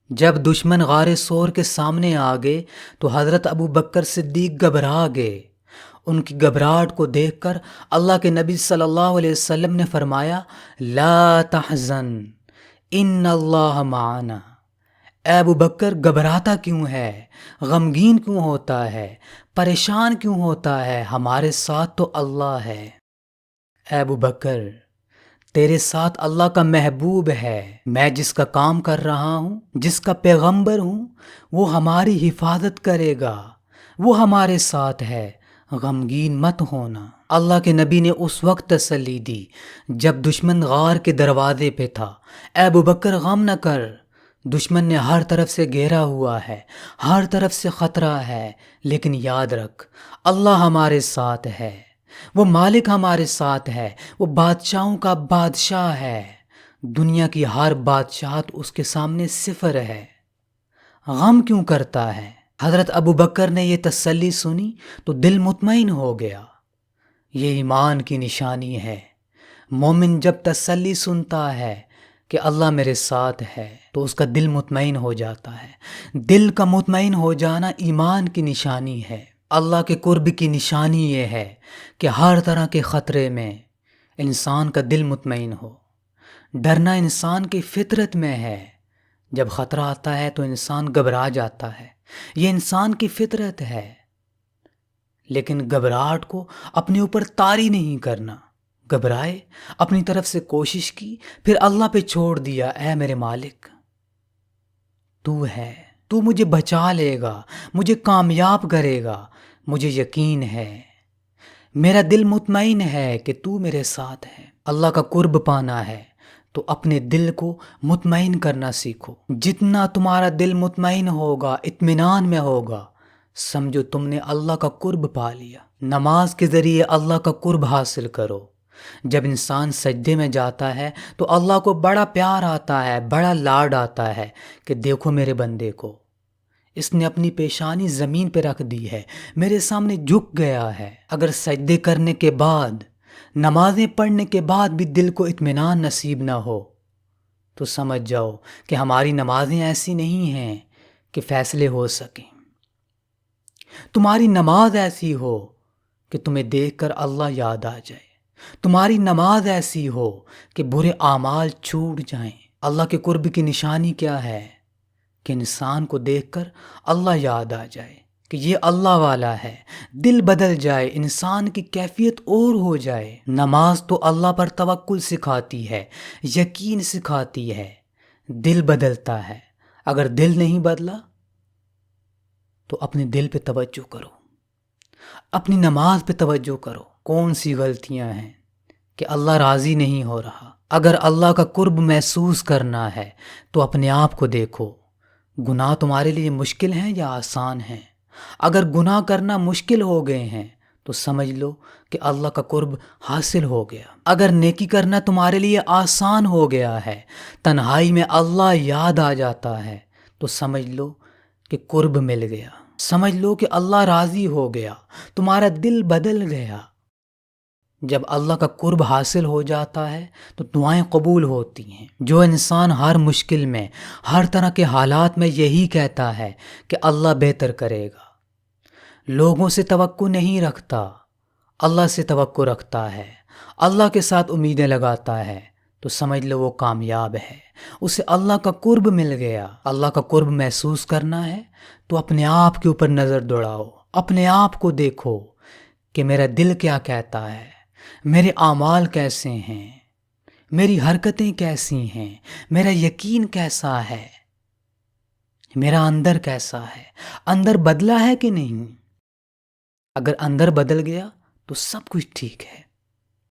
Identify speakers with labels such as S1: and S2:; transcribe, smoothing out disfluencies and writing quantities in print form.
S1: جب دشمن غار سور کے سامنے آ گئے تو حضرت ابو بکر صدیق گھبرا گئے۔ ان کی گھبراہٹ کو دیکھ کر اللہ کے نبی صلی اللہ علیہ وسلم نے فرمایا، لا تحزن ان اللہ معنا۔ اے ابو بکر، گھبراتا کیوں ہے؟ غمگین کیوں ہوتا ہے؟ پریشان کیوں ہوتا ہے؟ ہمارے ساتھ تو اللہ ہے۔ اے ابو بکر، تیرے ساتھ اللہ کا محبوب ہے۔ میں جس کا کام کر رہا ہوں، جس کا پیغمبر ہوں، وہ ہماری حفاظت کرے گا، وہ ہمارے ساتھ ہے، غمگین مت ہونا۔ اللہ کے نبی نے اس وقت تسلی دی جب دشمن غار کے دروازے پہ تھا۔ اے ابو بکر، غم نہ کر، دشمن نے ہر طرف سے گھیرا ہوا ہے، ہر طرف سے خطرہ ہے، لیکن یاد رکھ، اللہ ہمارے ساتھ ہے، وہ مالک ہمارے ساتھ ہے، وہ بادشاہوں کا بادشاہ ہے، دنیا کی ہر بادشاہت اس کے سامنے صفر ہے۔ غم کیوں کرتا ہے؟ حضرت ابو بکر نے یہ تسلی سنی تو دل مطمئن ہو گیا۔ یہ ایمان کی نشانی ہے۔ مومن جب تسلی سنتا ہے کہ اللہ میرے ساتھ ہے تو اس کا دل مطمئن ہو جاتا ہے۔ دل کا مطمئن ہو جانا ایمان کی نشانی ہے۔ اللہ کے قرب کی نشانی یہ ہے کہ ہر طرح کے خطرے میں انسان کا دل مطمئن ہو۔ ڈرنا انسان کی فطرت میں ہے۔ جب خطرہ آتا ہے تو انسان گھبرا جاتا ہے، یہ انسان کی فطرت ہے۔ لیکن گھبراہٹ کو اپنے اوپر طاری نہیں کرنا۔ گھبرائے، اپنی طرف سے کوشش کی، پھر اللہ پہ چھوڑ دیا، اے میرے مالک، تو ہے، تو مجھے بچا لے گا، مجھے کامیاب کرے گا، مجھے یقین ہے، میرا دل مطمئن ہے کہ تو میرے ساتھ ہے۔ اللہ کا قرب پانا ہے تو اپنے دل کو مطمئن کرنا سیکھو۔ جتنا تمہارا دل مطمئن ہوگا، اطمینان میں ہوگا، سمجھو تم نے اللہ کا قرب پا لیا۔ نماز کے ذریعے اللہ کا قرب حاصل کرو۔ جب انسان سجدے میں جاتا ہے تو اللہ کو بڑا پیار آتا ہے، بڑا لاڈ آتا ہے کہ دیکھو میرے بندے کو، اس نے اپنی پیشانی زمین پہ رکھ دی ہے، میرے سامنے جھک گیا ہے۔ اگر سجدے کرنے کے بعد، نمازیں پڑھنے کے بعد بھی دل کو اطمینان نصیب نہ ہو تو سمجھ جاؤ کہ ہماری نمازیں ایسی نہیں ہیں کہ فیصلے ہو سکیں۔ تمہاری نماز ایسی ہو کہ تمہیں دیکھ کر اللہ یاد آ جائے، تمہاری نماز ایسی ہو کہ برے اعمال چھوٹ جائیں۔ اللہ کے قرب کی نشانی کیا ہے؟ کہ انسان کو دیکھ کر اللہ یاد آ جائے کہ یہ اللہ والا ہے، دل بدل جائے، انسان کی کیفیت اور ہو جائے۔ نماز تو اللہ پر توکل سکھاتی ہے، یقین سکھاتی ہے، دل بدلتا ہے۔ اگر دل نہیں بدلا تو اپنے دل پہ توجہ کرو، اپنی نماز پہ توجہ کرو۔ کون سی غلطیاں ہیں کہ اللہ راضی نہیں ہو رہا؟ اگر اللہ کا قرب محسوس کرنا ہے تو اپنے آپ کو دیکھو، گناہ تمہارے لیے مشکل ہیں یا آسان ہیں؟ اگر گناہ کرنا مشکل ہو گئے ہیں تو سمجھ لو کہ اللہ کا قرب حاصل ہو گیا۔ اگر نیکی کرنا تمہارے لیے آسان ہو گیا ہے، تنہائی میں اللہ یاد آ جاتا ہے تو سمجھ لو کہ قرب مل گیا، سمجھ لو کہ اللہ راضی ہو گیا، تمہارا دل بدل گیا۔ جب اللہ کا قرب حاصل ہو جاتا ہے تو دعائیں قبول ہوتی ہیں۔ جو انسان ہر مشکل میں، ہر طرح کے حالات میں یہی کہتا ہے کہ اللہ بہتر کرے گا، لوگوں سے توقع نہیں رکھتا، اللہ سے توقع رکھتا ہے، اللہ کے ساتھ امیدیں لگاتا ہے، تو سمجھ لو وہ کامیاب ہے، اسے اللہ کا قرب مل گیا۔ اللہ کا قرب محسوس کرنا ہے تو اپنے آپ کے اوپر نظر دوڑاؤ، اپنے آپ کو دیکھو کہ میرا دل کیا کہتا ہے، میرے اعمال کیسے ہیں، میری حرکتیں کیسی ہیں، میرا یقین کیسا ہے، میرا اندر کیسا ہے، اندر بدلا ہے کہ نہیں؟ اگر اندر بدل گیا تو سب کچھ ٹھیک ہے۔